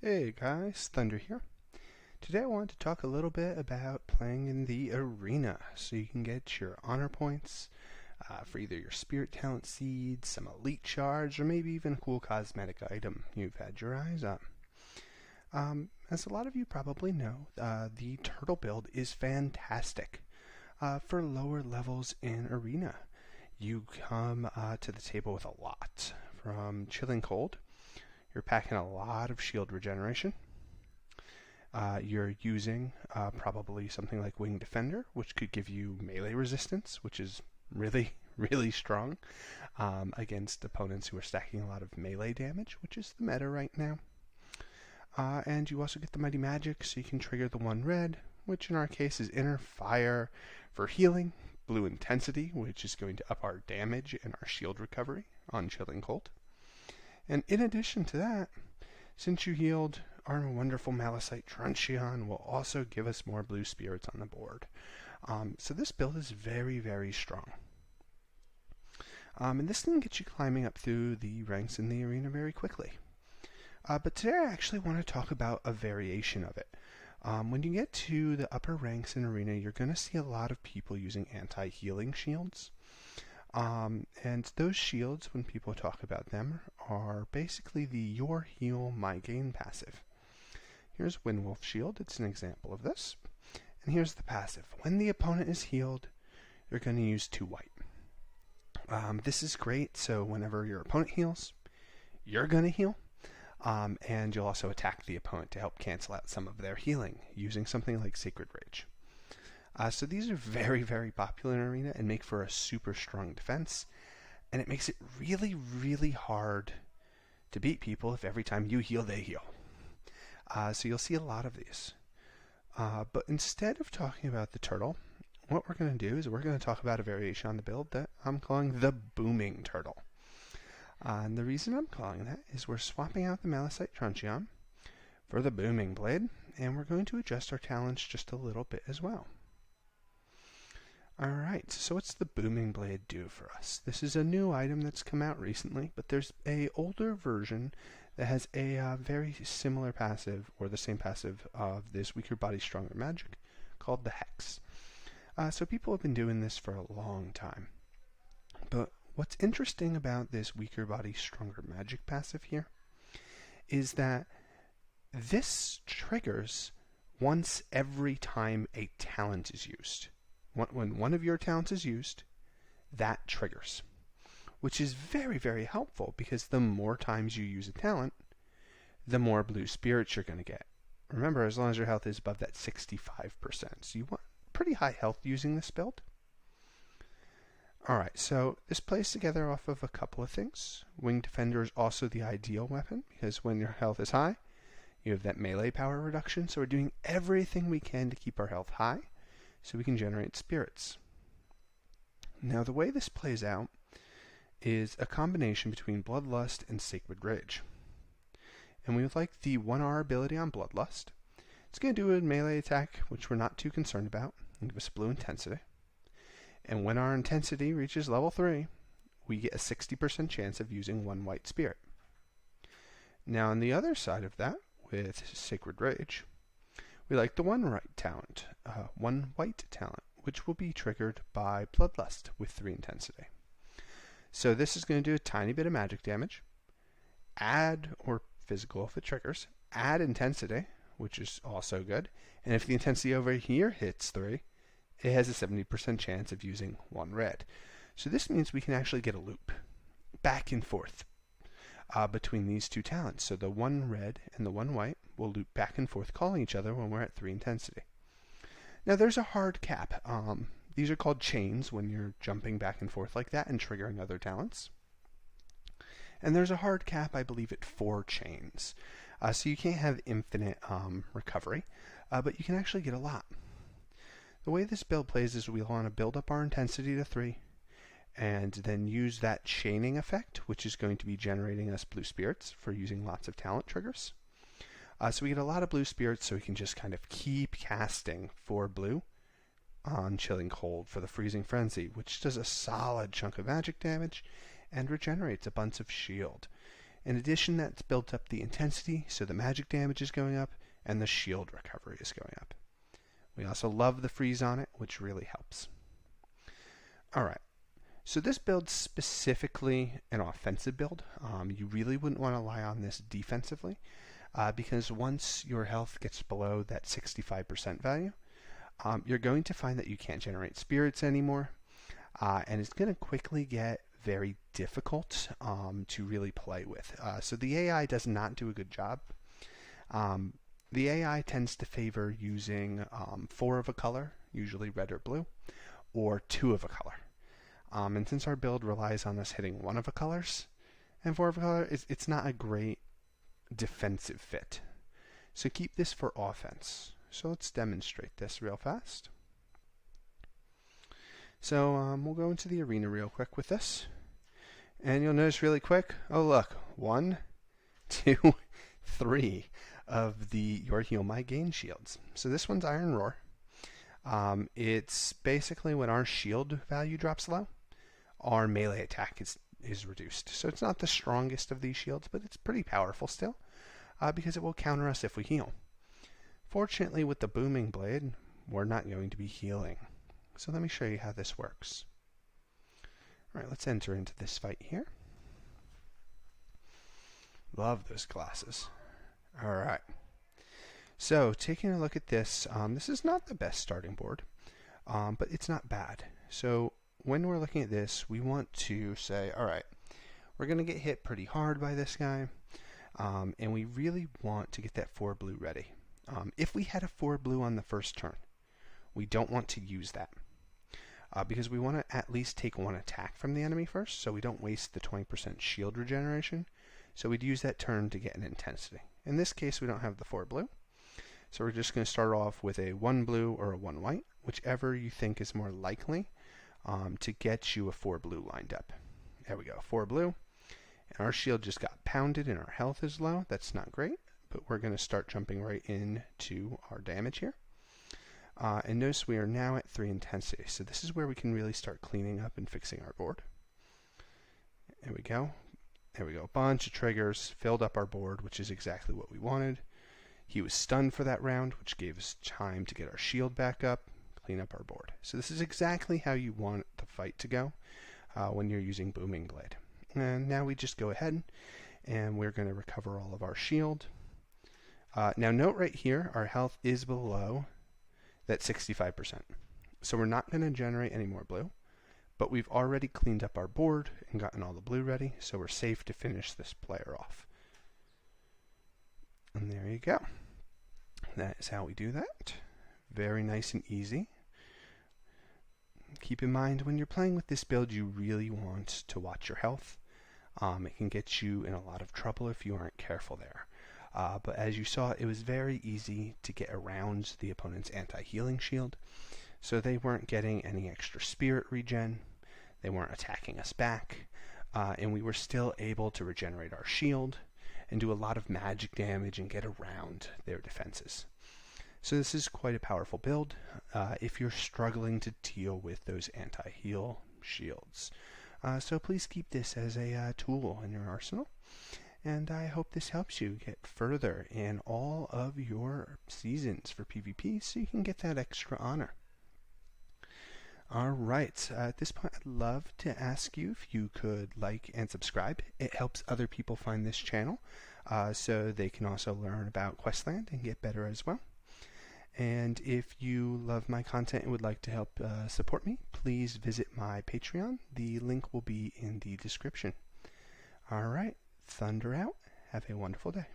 Hey guys, Thunder here. Today I want to talk a little bit about playing in the arena so you can get your honor points for either your spirit talent seeds, some elite shards, or maybe even a cool cosmetic item you've had your eyes on. As a lot of you probably know, the turtle build is fantastic for lower levels in arena. You come to the table with a lot, from chilling cold. You're packing a lot of shield regeneration. You're using probably something like Wing Defender, which could give you melee resistance, which is really, really strong against opponents who are stacking a lot of melee damage, which is the meta right now. And you also get the Mighty Magic, so you can trigger the one red, which in our case is Inner Fire for healing, Blue Intensity, which is going to up our damage and our shield recovery on Chilling Cold. And in addition to that, since you healed, our wonderful Malicite Truncheon will also give us more blue spirits on the board. So this build is very, very strong. And this thing gets you climbing up through the ranks in the arena very quickly. But today I actually want to talk about a variation of it. When you get to the upper ranks in arena, you're going to see a lot of people using anti-healing shields. And those shields, when people talk about them, are basically the Your Heal, My Gain passive. Here's Windwolf Shield, it's an example of this. And here's the passive. When the opponent is healed, you're going to use 2 white. This is great, so whenever your opponent heals, you're going to heal. And you'll also attack the opponent to help cancel out some of their healing, using something like Sacred Rage. So these are very, very popular in arena and make for a super strong defense. And it makes it really, really hard to beat people if every time you heal, they heal. So you'll see a lot of these. But instead of talking about the turtle, what we're going to do is we're going to talk about a variation on the build that I'm calling the Booming Turtle. And the reason I'm calling that is we're swapping out the Malicite Truncheon for the Booming Blade, and we're going to adjust our talents just a little bit as well. Alright, so what's the Booming Blade do for us? This is a new item that's come out recently, but there's an older version that has a very similar passive, or the same passive of this Weaker Body Stronger Magic, called the Hex. So people have been doing this for a long time. But what's interesting about this Weaker Body Stronger Magic passive here is that this triggers once every time a talent is used. When one of your talents is used, that triggers, which is very, very helpful because the more times you use a talent, the more blue spirits you're going to get. Remember, as long as your health is above that 65%. So you want pretty high health using this build. Alright, so this plays together off of a couple of things. Wing Defender is also the ideal weapon because when your health is high, you have that melee power reduction. So we're doing everything we can to keep our health high, so we can generate spirits. Now the way this plays out is a combination between Bloodlust and Sacred Rage. And we would like the 1R ability on Bloodlust. It's going to do a melee attack, which we're not too concerned about, and give us Blue Intensity. And when our Intensity reaches level 3, we get a 60% chance of using 1 white spirit. Now on the other side of that, with Sacred Rage, we like the one white talent, which will be triggered by Bloodlust with 3 intensity. So this is going to do a tiny bit of magic damage, add, or physical if it triggers, add intensity, which is also good, and if the intensity over here hits 3, it has a 70% chance of using 1 red. So this means we can actually get a loop back and forth between these 2 talents. So the 1 red and the 1 white will loop back and forth, calling each other when we're at 3 intensity. Now there's a hard cap. These are called chains when you're jumping back and forth like that and triggering other talents. And there's a hard cap, I believe, at 4 chains. So you can't have infinite recovery, but you can actually get a lot. The way this build plays is we want to build up our intensity to 3, and then use that chaining effect, which is going to be generating us blue spirits for using lots of talent triggers. So we get a lot of blue spirits, so we can just kind of keep casting for blue on Chilling Cold for the Freezing Frenzy, which does a solid chunk of magic damage and regenerates a bunch of shield. In addition, that's built up the intensity, so the magic damage is going up, and the shield recovery is going up. We also love the freeze on it, which really helps. Alright, so this build's specifically an offensive build. You really wouldn't want to rely on this defensively, because once your health gets below that 65% value, you're going to find that you can't generate spirits anymore, and it's going to quickly get very difficult to really play with. So the AI does not do a good job. The AI tends to favor using 4 of a color, usually red or blue, or 2 of a color. And since our build relies on us hitting 1 of a colors and 4 of a color, it's not a great defensive fit. So keep this for offense. So let's demonstrate this real fast. So we'll go into the arena real quick with this. And you'll notice really quick, oh look, 1, 2, 3 of the Your Heal My Gain shields. So this one's Iron Roar. It's basically when our shield value drops low, our melee attack is reduced. So it's not the strongest of these shields, but it's pretty powerful still, because it will counter us if we heal. Fortunately, with the Booming Blade, we're not going to be healing. So let me show you how this works. Alright, let's enter into this fight here. Love those glasses. Alright. So, taking a look at this, this is not the best starting board, but it's not bad. So, when we're looking at this, we want to say, alright, we're going to get hit pretty hard by this guy, and we really want to get that 4 blue ready. If we had a 4 blue on the first turn, we don't want to use that, because we want to at least take 1 attack from the enemy first, so we don't waste the 20% shield regeneration. So we'd use that turn to get an intensity. In this case, we don't have the 4 blue, so we're just going to start off with a 1 blue or a 1 white, whichever you think is more likely to get you a 4 blue lined up. There we go, 4 blue. And our shield just got pounded and our health is low. That's not great, but we're going to start jumping right into our damage here. And notice we are now at 3 intensity, so this is where we can really start cleaning up and fixing our board. There we go. There we go. A bunch of triggers, filled up our board, which is exactly what we wanted. He was stunned for that round, which gave us time to get our shield back up, clean up our board. So this is exactly how you want the fight to go when you're using Booming Blade. And now we just go ahead and we're going to recover all of our shield. Now note right here, our health is below that 65%. So we're not going to generate any more blue. But we've already cleaned up our board and gotten all the blue ready, so we're safe to finish this player off. And there you go. That is how we do that. Very nice and easy. Keep in mind, when you're playing with this build, you really want to watch your health. It can get you in a lot of trouble if you aren't careful there. But as you saw, it was very easy to get around the opponent's anti-healing shield. So they weren't getting any extra spirit regen, they weren't attacking us back, and we were still able to regenerate our shield and do a lot of magic damage and get around their defenses. So this is quite a powerful build if you're struggling to deal with those anti-heal shields. So please keep this as a tool in your arsenal, and I hope this helps you get further in all of your seasons for PvP so you can get that extra honor. Alright, at this point I'd love to ask you if you could like and subscribe. It helps other people find this channel so they can also learn about Questland and get better as well. And if you love my content and would like to help support me, please visit my Patreon. The link will be in the description. Alright, Thunder out. Have a wonderful day.